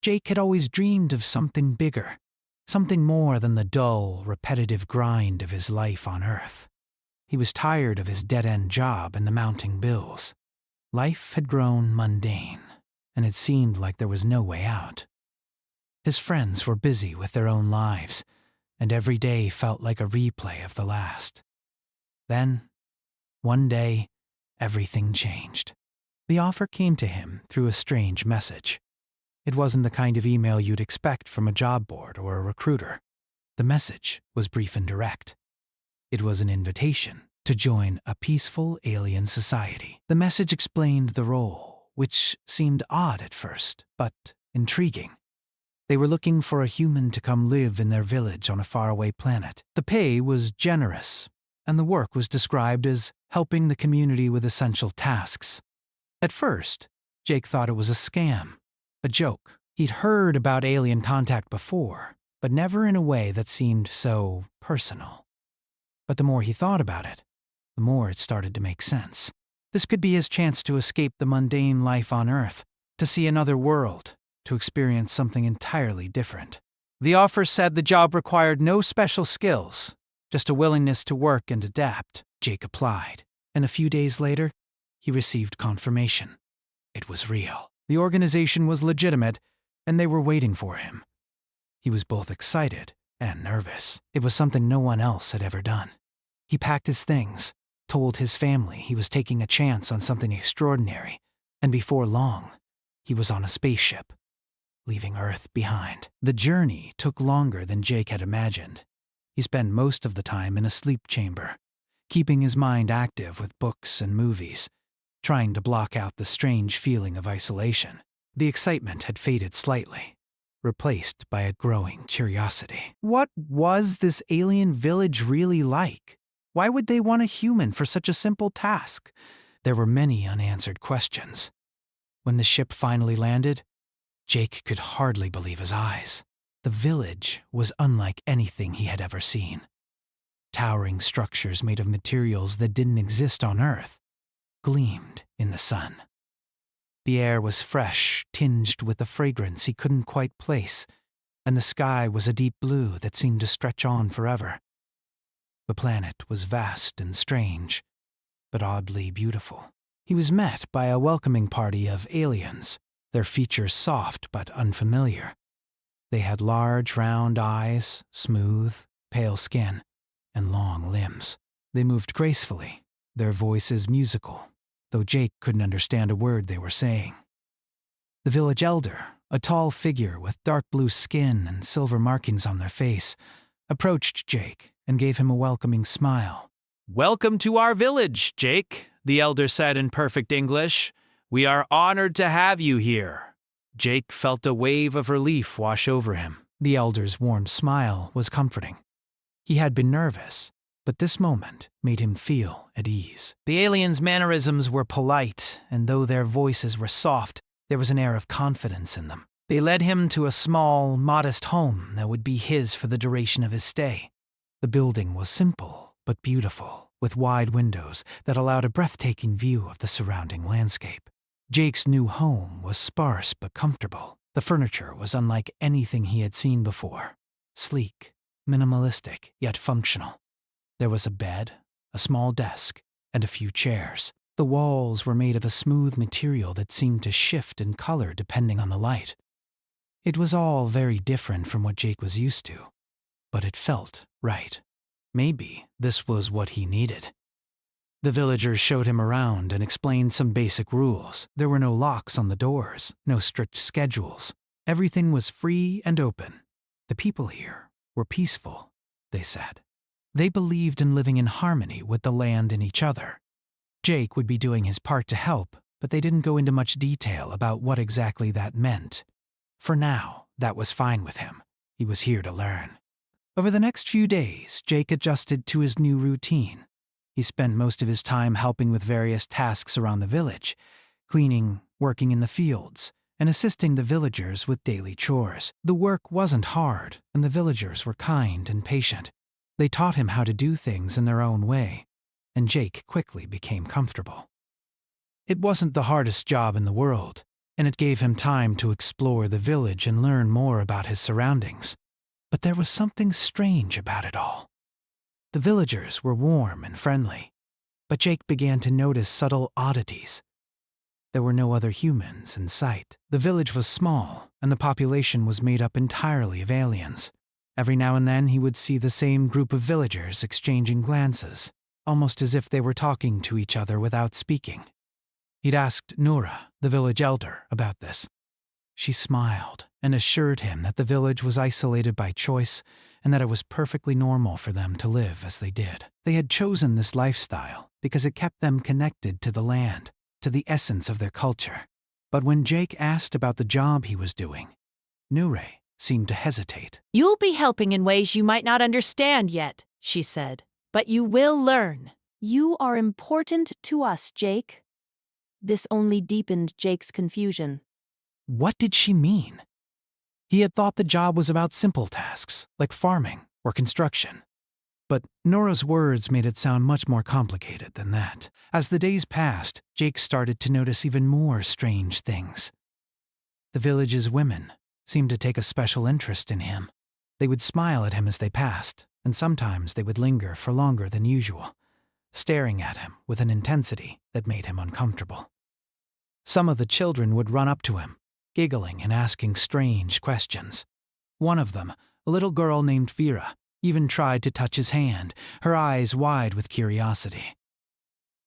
Jake had always dreamed of something bigger, something more than the dull, repetitive grind of his life on Earth. He was tired of his dead-end job and the mounting bills. Life had grown mundane, and it seemed like there was no way out. His friends were busy with their own lives, and every day felt like a replay of the last. Then, one day, everything changed. The offer came to him through a strange message. It wasn't the kind of email you'd expect from a job board or a recruiter. The message was brief and direct. It was an invitation to join a peaceful alien society. The message explained the role, which seemed odd at first, but intriguing. They were looking for a human to come live in their village on a faraway planet. The pay was generous, and the work was described as helping the community with essential tasks. At first, Jake thought it was a scam, a joke. He'd heard about alien contact before, but never in a way that seemed so personal. But the more he thought about it, the more it started to make sense. This could be his chance to escape the mundane life on Earth, to see another world, to experience something entirely different. The offer said the job required no special skills, just a willingness to work and adapt. Jake applied, and a few days later, he received confirmation. It was real. The organization was legitimate, and they were waiting for him. He was both excited and nervous. It was something no one else had ever done. He packed his things, told his family he was taking a chance on something extraordinary, and before long, he was on a spaceship, leaving Earth behind. The journey took longer than Jake had imagined. He spent most of the time in a sleep chamber, keeping his mind active with books and movies, trying to block out the strange feeling of isolation. The excitement had faded slightly, replaced by a growing curiosity. What was this alien village really like? Why would they want a human for such a simple task? There were many unanswered questions. When the ship finally landed, Jake could hardly believe his eyes. The village was unlike anything he had ever seen. Towering structures made of materials that didn't exist on Earth gleamed in the sun. The air was fresh, tinged with a fragrance he couldn't quite place, and the sky was a deep blue that seemed to stretch on forever. The planet was vast and strange, but oddly beautiful. He was met by a welcoming party of aliens, their features soft but unfamiliar. They had large, round eyes, smooth, pale skin, and long limbs. They moved gracefully, their voices musical, though Jake couldn't understand a word they were saying. The village elder, a tall figure with dark blue skin and silver markings on their face, approached Jake and gave him a welcoming smile. "Welcome to our village, Jake," the elder said in perfect English. "We are honored to have you here." Jake felt a wave of relief wash over him. The elder's warm smile was comforting. He had been nervous, but this moment made him feel at ease. The aliens' mannerisms were polite, and though their voices were soft, there was an air of confidence in them. They led him to a small, modest home that would be his for the duration of his stay. The building was simple but beautiful, with wide windows that allowed a breathtaking view of the surrounding landscape. Jake's new home was sparse but comfortable. The furniture was unlike anything he had seen before. Sleek, minimalistic, yet functional. There was a bed, a small desk, and a few chairs. The walls were made of a smooth material that seemed to shift in color depending on the light. It was all very different from what Jake was used to, but it felt right. Maybe this was what he needed. The villagers showed him around and explained some basic rules. There were no locks on the doors, no strict schedules. Everything was free and open. The people here were peaceful, they said. They believed in living in harmony with the land and each other. Jake would be doing his part to help, but they didn't go into much detail about what exactly that meant. For now, that was fine with him. He was here to learn. Over the next few days, Jake adjusted to his new routine. He spent most of his time helping with various tasks around the village, cleaning, working in the fields, and assisting the villagers with daily chores. The work wasn't hard, and the villagers were kind and patient. They taught him how to do things in their own way, and Jake quickly became comfortable. It wasn't the hardest job in the world, and it gave him time to explore the village and learn more about his surroundings. But there was something strange about it all. The villagers were warm and friendly, but Jake began to notice subtle oddities. There were no other humans in sight. The village was small, and the population was made up entirely of aliens. Every now and then he would see the same group of villagers exchanging glances, almost as if they were talking to each other without speaking. He'd asked Nura, the village elder, about this. She smiled and assured him that the village was isolated by choice and that it was perfectly normal for them to live as they did. They had chosen this lifestyle because it kept them connected to the land, to the essence of their culture. But when Jake asked about the job he was doing, Nure seemed to hesitate. "You'll be helping in ways you might not understand yet," she said, "but you will learn." "You are important to us, Jake." This only deepened Jake's confusion. What did she mean? He had thought the job was about simple tasks, like farming or construction. But Nora's words made it sound much more complicated than that. As the days passed, Jake started to notice even more strange things. The village's women seemed to take a special interest in him. They would smile at him as they passed, and sometimes they would linger for longer than usual, staring at him with an intensity that made him uncomfortable. Some of the children would run up to him, giggling and asking strange questions. One of them, a little girl named Vera, even tried to touch his hand, her eyes wide with curiosity.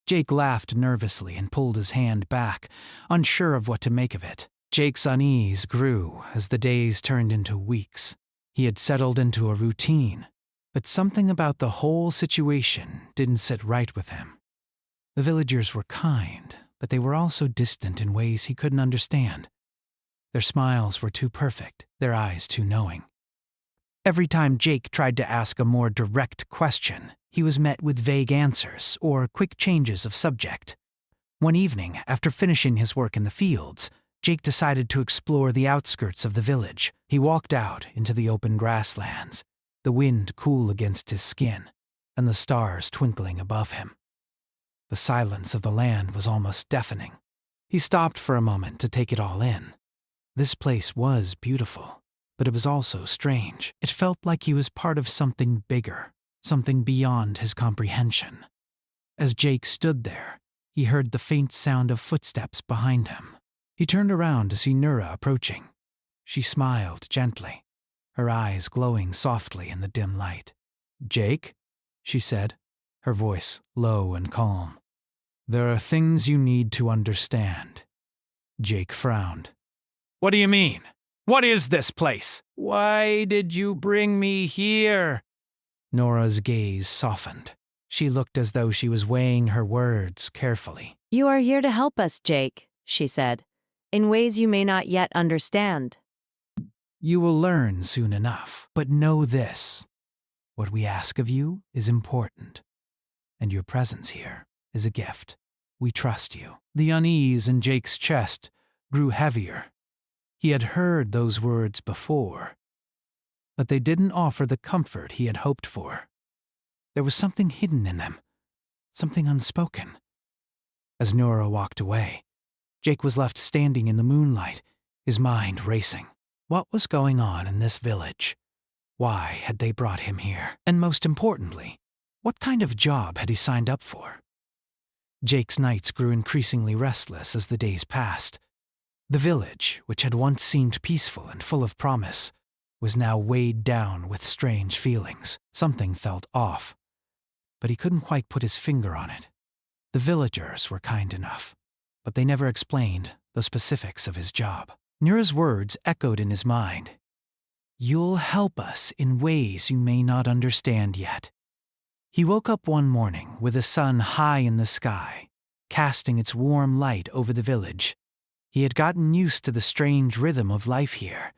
Jake laughed nervously and pulled his hand back, unsure of what to make of it. Jake's unease grew as the days turned into weeks. He had settled into a routine, but something about the whole situation didn't sit right with him. The villagers were kind, but they were also distant in ways he couldn't understand. Their smiles were too perfect, their eyes too knowing. Every time Jake tried to ask a more direct question, he was met with vague answers or quick changes of subject. One evening, after finishing his work in the fields, Jake decided to explore the outskirts of the village. He walked out into the open grasslands, the wind cool against his skin, and the stars twinkling above him. The silence of the land was almost deafening. He stopped for a moment to take it all in. This place was beautiful, but it was also strange. It felt like he was part of something bigger, something beyond his comprehension. As Jake stood there, he heard the faint sound of footsteps behind him. He turned around to see Nura approaching. She smiled gently, her eyes glowing softly in the dim light. "Jake," she said, her voice low and calm. "There are things you need to understand." Jake frowned. "What do you mean? What is this place? Why did you bring me here?" Nora's gaze softened. She looked as though she was weighing her words carefully. "You are here to help us, Jake," she said, "in ways you may not yet understand." "You will learn soon enough, but know this. What we ask of you is important, and your presence here is a gift. We trust you." The unease in Jake's chest grew heavier. He had heard those words before, but they didn't offer the comfort he had hoped for. There was something hidden in them, something unspoken. As Nora walked away, Jake was left standing in the moonlight, his mind racing. What was going on in this village? Why had they brought him here? And most importantly, what kind of job had he signed up for? Jake's nights grew increasingly restless as the days passed. The village, which had once seemed peaceful and full of promise, was now weighed down with strange feelings. Something felt off, but he couldn't quite put his finger on it. The villagers were kind enough, but they never explained the specifics of his job. Nura's words echoed in his mind. "You'll help us in ways you may not understand yet." He woke up one morning with the sun high in the sky, casting its warm light over the village. He had gotten used to the strange rhythm of life here.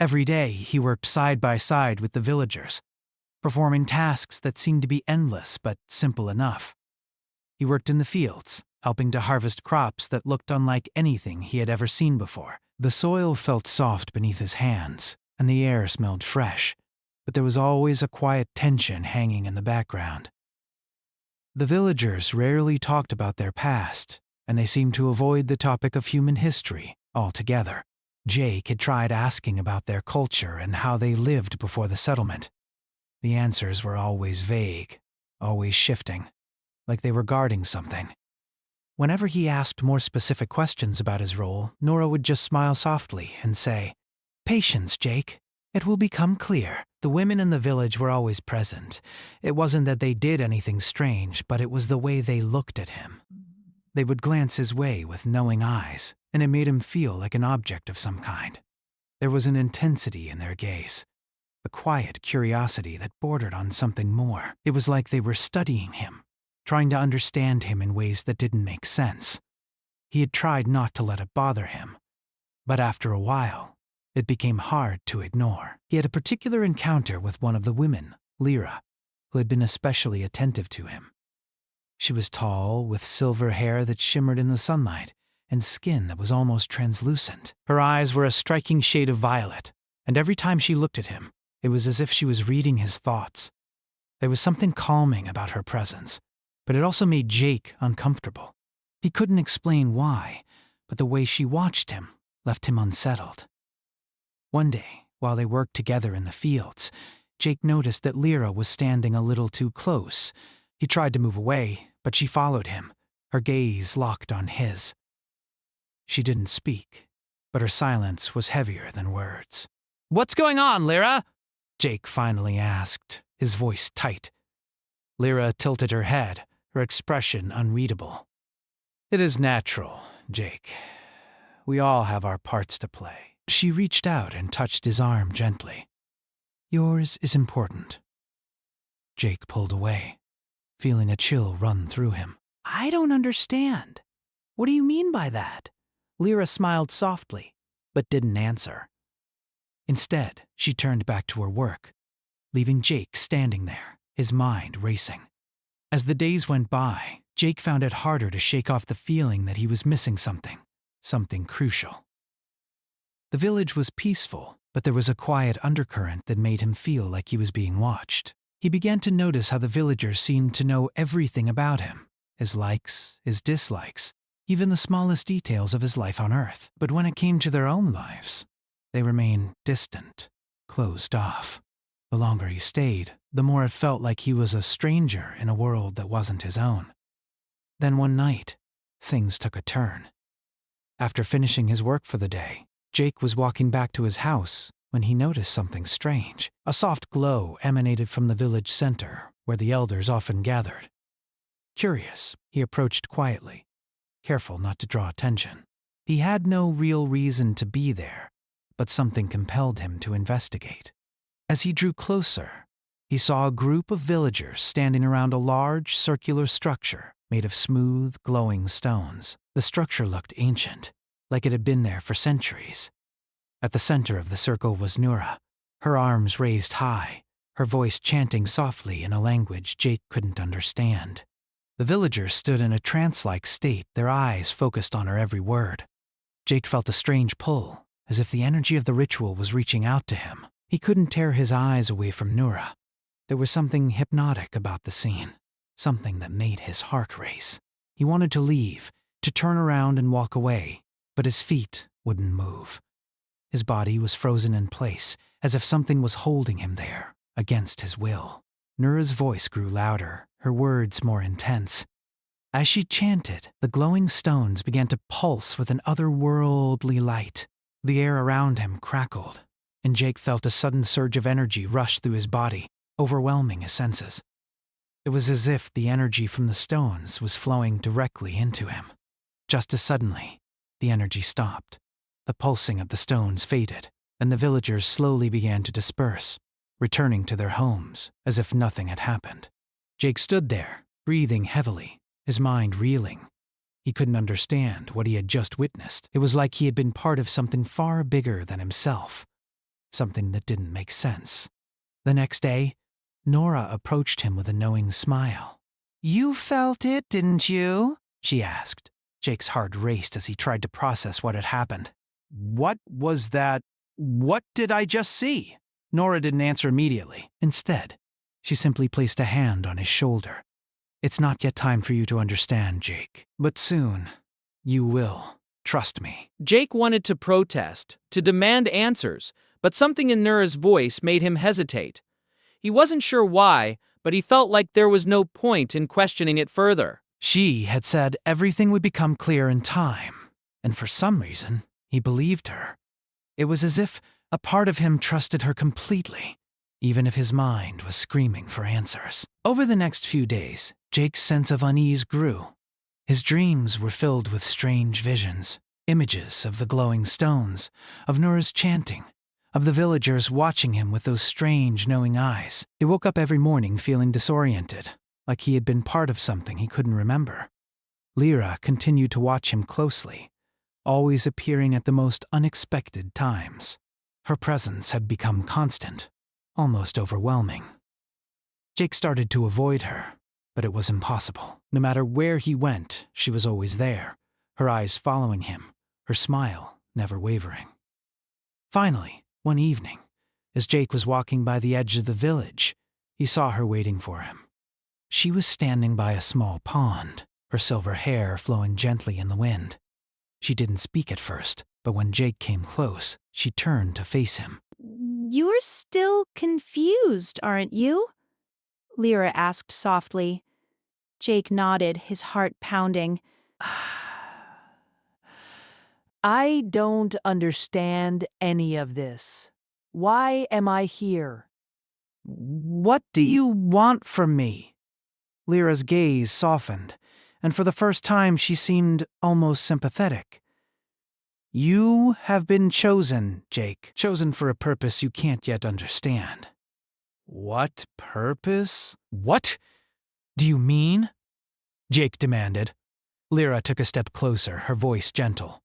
Every day he worked side by side with the villagers, performing tasks that seemed to be endless but simple enough. He worked in the fields, helping to harvest crops that looked unlike anything he had ever seen before. The soil felt soft beneath his hands, and the air smelled fresh, but there was always a quiet tension hanging in the background. The villagers rarely talked about their past, and they seemed to avoid the topic of human history altogether. Jake had tried asking about their culture and how they lived before the settlement. The answers were always vague, always shifting, like they were guarding something. Whenever he asked more specific questions about his role, Nora would just smile softly and say, "Patience, Jake. It will become clear." The women in the village were always present. It wasn't that they did anything strange, but it was the way they looked at him. They would glance his way with knowing eyes, and it made him feel like an object of some kind. There was an intensity in their gaze, a quiet curiosity that bordered on something more. It was like they were studying him, trying to understand him in ways that didn't make sense. He had tried not to let it bother him, but after a while, it became hard to ignore. He had a particular encounter with one of the women, Lyra, who had been especially attentive to him. She was tall, with silver hair that shimmered in the sunlight, and skin that was almost translucent. Her eyes were a striking shade of violet, and every time she looked at him, it was as if she was reading his thoughts. There was something calming about her presence, but it also made Jake uncomfortable. He couldn't explain why, but the way she watched him left him unsettled. One day, while they worked together in the fields, Jake noticed that Lyra was standing a little too close. He tried to move away, but she followed him, her gaze locked on his. She didn't speak, but her silence was heavier than words. "What's going on, Lyra?" Jake finally asked, his voice tight. Lyra tilted her head, her expression unreadable. "It is natural, Jake. We all have our parts to play." She reached out and touched his arm gently. "Yours is important." Jake pulled away, feeling a chill run through him. "I don't understand. What do you mean by that?" Lyra smiled softly, but didn't answer. Instead, she turned back to her work, leaving Jake standing there, his mind racing. As the days went by, Jake found it harder to shake off the feeling that he was missing something crucial. The village was peaceful, but there was a quiet undercurrent that made him feel like he was being watched. He began to notice how the villagers seemed to know everything about him, his likes, his dislikes, even the smallest details of his life on Earth. But when it came to their own lives, they remained distant, closed off. The longer he stayed, the more it felt like he was a stranger in a world that wasn't his own. Then one night, things took a turn. After finishing his work for the day, Jake was walking back to his house when he noticed something strange. A soft glow emanated from the village center, where the elders often gathered. Curious, he approached quietly, careful not to draw attention. He had no real reason to be there, but something compelled him to investigate. As he drew closer, he saw a group of villagers standing around a large circular structure made of smooth, glowing stones. The structure looked ancient, like it had been there for centuries. At the center of the circle was Nura, her arms raised high, her voice chanting softly in a language Jake couldn't understand. The villagers stood in a trance-like state, their eyes focused on her every word. Jake felt a strange pull, as if the energy of the ritual was reaching out to him. He couldn't tear his eyes away from Nura. There was something hypnotic about the scene, something that made his heart race. He wanted to leave, to turn around and walk away, but his feet wouldn't move. His body was frozen in place, as if something was holding him there, against his will. Nura's voice grew louder, her words more intense. As she chanted, the glowing stones began to pulse with an otherworldly light. The air around him crackled, and Jake felt a sudden surge of energy rush through his body, overwhelming his senses. It was as if the energy from the stones was flowing directly into him. Just as suddenly, the energy stopped. The pulsing of the stones faded, and the villagers slowly began to disperse, returning to their homes as if nothing had happened. Jake stood there, breathing heavily, his mind reeling. He couldn't understand what he had just witnessed. It was like he had been part of something far bigger than himself, something that didn't make sense. The next day, Nora approached him with a knowing smile. "You felt it, didn't you?" she asked. Jake's heart raced as he tried to process what had happened. "What was that? What did I just see?" Nora didn't answer immediately. Instead, she simply placed a hand on his shoulder. "It's not yet time for you to understand, Jake, but soon you will." Trust me. Jake wanted to protest, to demand answers, but something in Nura's voice made him hesitate. He wasn't sure why, but he felt like there was no point in questioning it further. She had said everything would become clear in time, and for some reason, he believed her. It was as if a part of him trusted her completely, even if his mind was screaming for answers. Over the next few days, Jake's sense of unease grew. His dreams were filled with strange visions, images of the glowing stones, of Nura's chanting, of the villagers watching him with those strange, knowing eyes. He woke up every morning feeling disoriented, like he had been part of something he couldn't remember. Lyra continued to watch him closely, always appearing at the most unexpected times. Her presence had become constant, almost overwhelming. Jake started to avoid her, but it was impossible. No matter where he went, she was always there, her eyes following him, her smile never wavering. Finally, one evening, as Jake was walking by the edge of the village, he saw her waiting for him. She was standing by a small pond, her silver hair flowing gently in the wind. She didn't speak at first, but when Jake came close, she turned to face him. You're still confused, aren't you? Lyra asked softly. Jake nodded, his heart pounding. I don't understand any of this. Why am I here? What do you want from me? Lyra's gaze softened, and for the first time she seemed almost sympathetic. You have been chosen, Jake. Chosen for a purpose you can't yet understand. What purpose? What do you mean? Jake demanded. Lyra took a step closer, her voice gentle.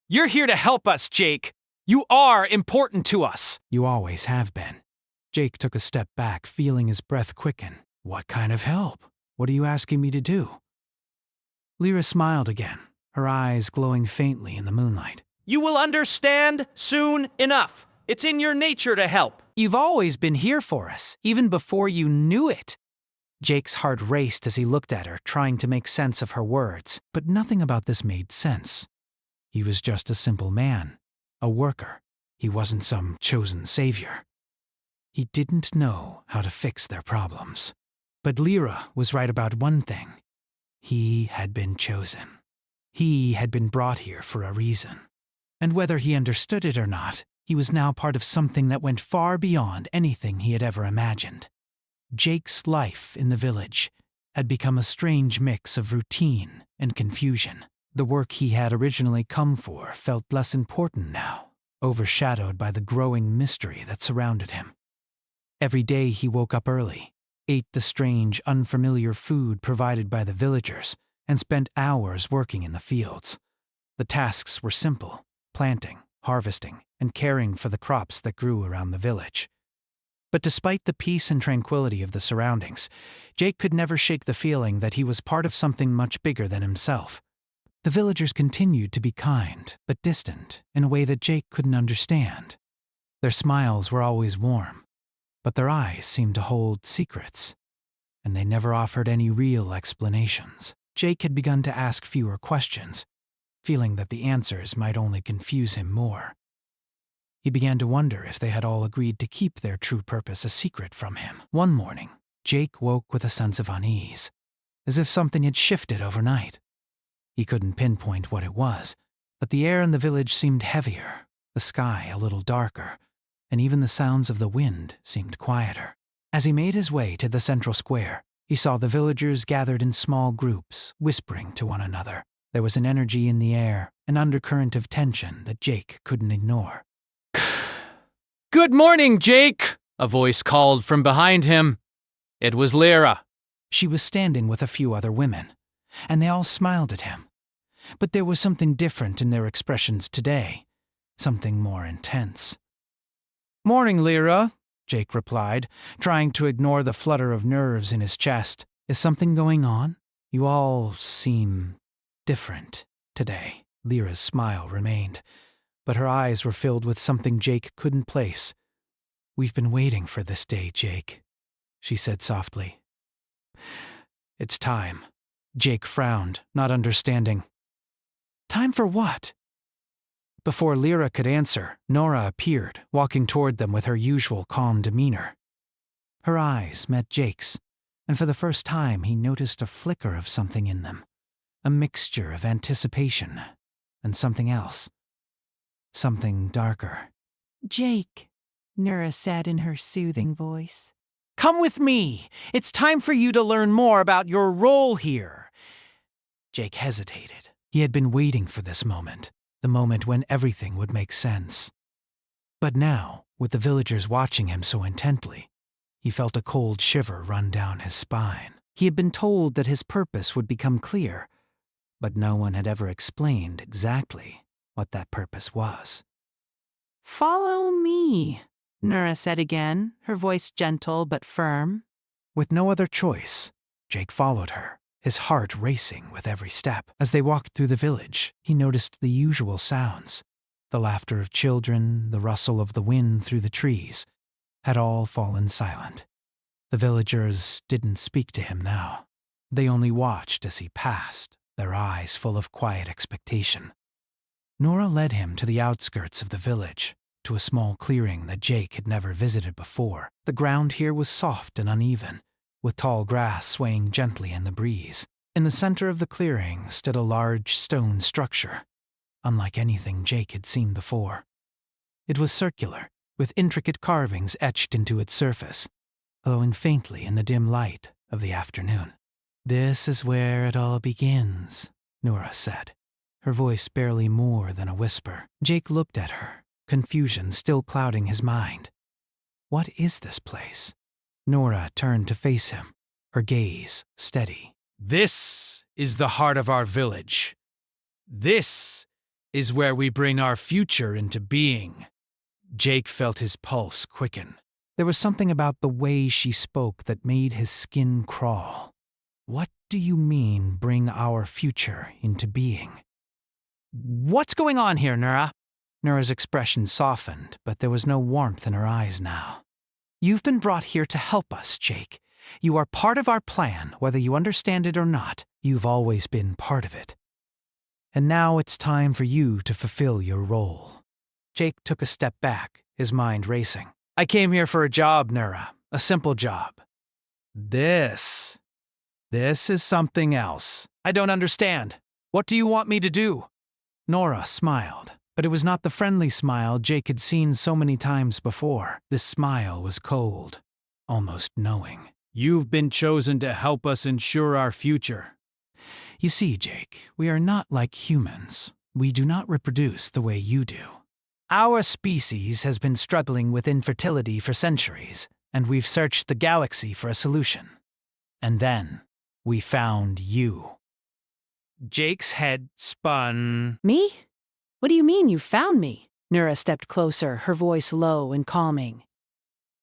You're here to help us, Jake. You are important to us. You always have been. Jake took a step back, feeling his breath quicken. What kind of help? What are you asking me to do? Lyra smiled again, her eyes glowing faintly in the moonlight. You will understand soon enough. It's in your nature to help. You've always been here for us, even before you knew it. Jake's heart raced as he looked at her, trying to make sense of her words, but nothing about this made sense. He was just a simple man, a worker. He wasn't some chosen savior. He didn't know how to fix their problems. But Lyra was right about one thing. He had been chosen. He had been brought here for a reason. And whether he understood it or not, he was now part of something that went far beyond anything he had ever imagined. Jake's life in the village had become a strange mix of routine and confusion. The work he had originally come for felt less important now, overshadowed by the growing mystery that surrounded him. Every day he woke up early, ate the strange, unfamiliar food provided by the villagers, and spent hours working in the fields. The tasks were simple: planting, harvesting, and caring for the crops that grew around the village. But despite the peace and tranquility of the surroundings, Jake could never shake the feeling that he was part of something much bigger than himself. The villagers continued to be kind, but distant, in a way that Jake couldn't understand. Their smiles were always warm, but their eyes seemed to hold secrets, and they never offered any real explanations. Jake had begun to ask fewer questions, feeling that the answers might only confuse him more. He began to wonder if they had all agreed to keep their true purpose a secret from him. One morning, Jake woke with a sense of unease, as if something had shifted overnight. He couldn't pinpoint what it was, but the air in the village seemed heavier, the sky a little darker, and even the sounds of the wind seemed quieter. As he made his way to the central square, he saw the villagers gathered in small groups, whispering to one another. There was an energy in the air, an undercurrent of tension that Jake couldn't ignore. Good morning, Jake, a voice called from behind him. It was Lyra. She was standing with a few other women, and they all smiled at him. But there was something different in their expressions today, something more intense. Morning, Lyra, Jake replied, trying to ignore the flutter of nerves in his chest. Is something going on? You all seem different today. Lyra's smile remained, but her eyes were filled with something Jake couldn't place. We've been waiting for this day, Jake, she said softly. It's time. Jake frowned, not understanding. Time for what? Before Lyra could answer, Nora appeared, walking toward them with her usual calm demeanor. Her eyes met Jake's, and for the first time he noticed a flicker of something in them, a mixture of anticipation and something else, something darker. Jake, Nora said in her soothing voice. Come with me. It's time for you to learn more about your role here. Jake hesitated. He had been waiting for this moment, the moment when everything would make sense. But now, with the villagers watching him so intently, he felt a cold shiver run down his spine. He had been told that his purpose would become clear, but no one had ever explained exactly what that purpose was. Follow me, Nora said again, her voice gentle but firm. With no other choice, Jake followed her, his heart racing with every step. As they walked through the village, he noticed the usual sounds. The laughter of children, the rustle of the wind through the trees, had all fallen silent. The villagers didn't speak to him now. They only watched as he passed, their eyes full of quiet expectation. Nora led him to the outskirts of the village, to a small clearing that Jake had never visited before. The ground here was soft and uneven, with tall grass swaying gently in the breeze. In the center of the clearing stood a large stone structure, unlike anything Jake had seen before. It was circular, with intricate carvings etched into its surface, glowing faintly in the dim light of the afternoon. This is where it all begins, Nora said, her voice barely more than a whisper. Jake looked at her, confusion still clouding his mind. What is this place? Nora turned to face him, her gaze steady. This is the heart of our village. This is where we bring our future into being. Jake felt his pulse quicken. There was something about the way she spoke that made his skin crawl. What do you mean, bring our future into being? What's going on here, Nora? Nora's expression softened, but there was no warmth in her eyes now. You've been brought here to help us, Jake. You are part of our plan, whether you understand it or not. You've always been part of it. And now it's time for you to fulfill your role. Jake took a step back, his mind racing. I came here for a job, Nora. A simple job. This is something else. I don't understand. What do you want me to do? Nora smiled, but it was not the friendly smile Jake had seen so many times before. This smile was cold, almost knowing. You've been chosen to help us ensure our future. You see, Jake, we are not like humans. We do not reproduce the way you do. Our species has been struggling with infertility for centuries, and we've searched the galaxy for a solution. And then, we found you. Jake's head spun. Me? What do you mean you found me? Nora stepped closer, her voice low and calming.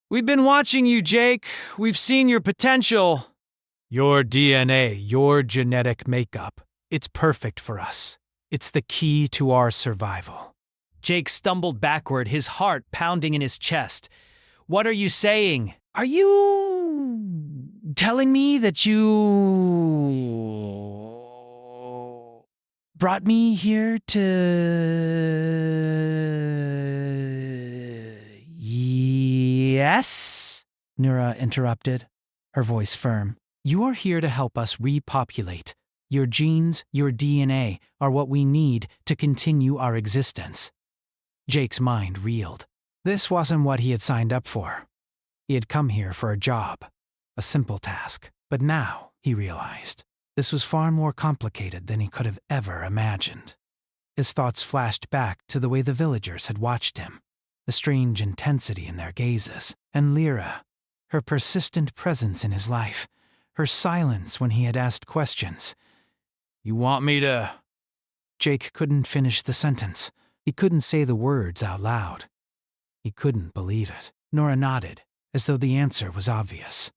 We've been watching you, Jake. We've seen your potential. Your DNA, your genetic makeup. It's perfect for us. It's the key to our survival. Jake stumbled backward, his heart pounding in his chest. What are you saying? Are you telling me that you brought me here to... Yes? Nora interrupted, her voice firm. You are here to help us repopulate. Your genes, your DNA, are what we need to continue our existence. Jake's mind reeled. This wasn't what he had signed up for. He had come here for a job, a simple task. But now, he realized, this was far more complicated than he could have ever imagined. His thoughts flashed back to the way the villagers had watched him, the strange intensity in their gazes, and Lyra, her persistent presence in his life, her silence when he had asked questions. You want me to... Jake couldn't finish the sentence. He couldn't say the words out loud. He couldn't believe it. Nora nodded, as though the answer was obvious.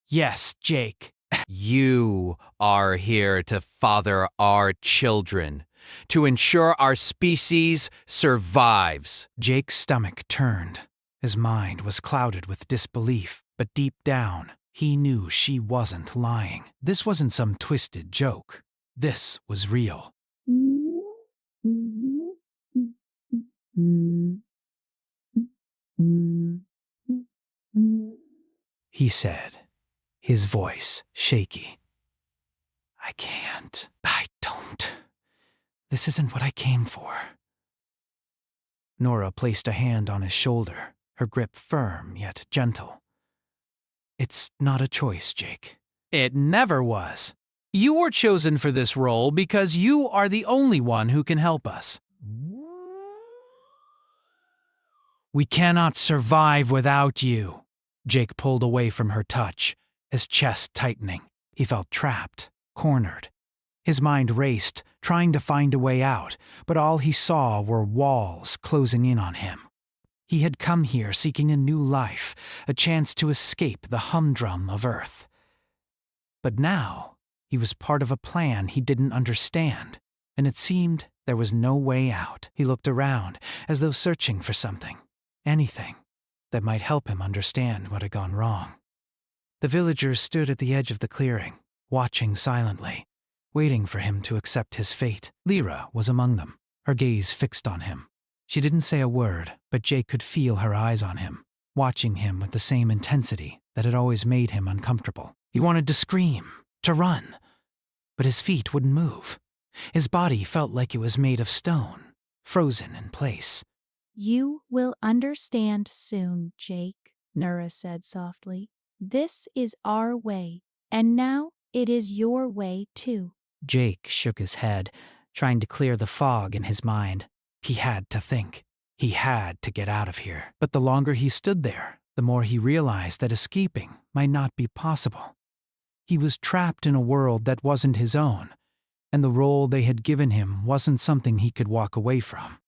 Yes, Jake. You are here to father our children, to ensure our species survives. Jake's stomach turned. His mind was clouded with disbelief, but deep down, he knew she wasn't lying. This wasn't some twisted joke. This was real. he said, his voice shaky. I can't. I don't. This isn't what I came for. Nora placed a hand on his shoulder, her grip firm yet gentle. It's not a choice, Jake. It never was. You were chosen for this role because you are the only one who can help us. We cannot survive without you. Jake pulled away from her touch, his chest tightening. He felt trapped, cornered. His mind raced, trying to find a way out, but all he saw were walls closing in on him. He had come here seeking a new life, a chance to escape the humdrum of Earth. But now, he was part of a plan he didn't understand, and it seemed there was no way out. He looked around, as though searching for something, anything, that might help him understand what had gone wrong. The villagers stood at the edge of the clearing, watching silently, waiting for him to accept his fate. Lyra was among them, her gaze fixed on him. She didn't say a word, but Jake could feel her eyes on him, watching him with the same intensity that had always made him uncomfortable. He wanted to scream, to run, but his feet wouldn't move. His body felt like it was made of stone, frozen in place. You will understand soon, Jake, Nura said softly. This is our way, and now it is your way too. Jake shook his head, trying to clear the fog in his mind. He had to think. He had to get out of here. But the longer he stood there, the more he realized that escaping might not be possible. He was trapped in a world that wasn't his own, and the role they had given him wasn't something he could walk away from.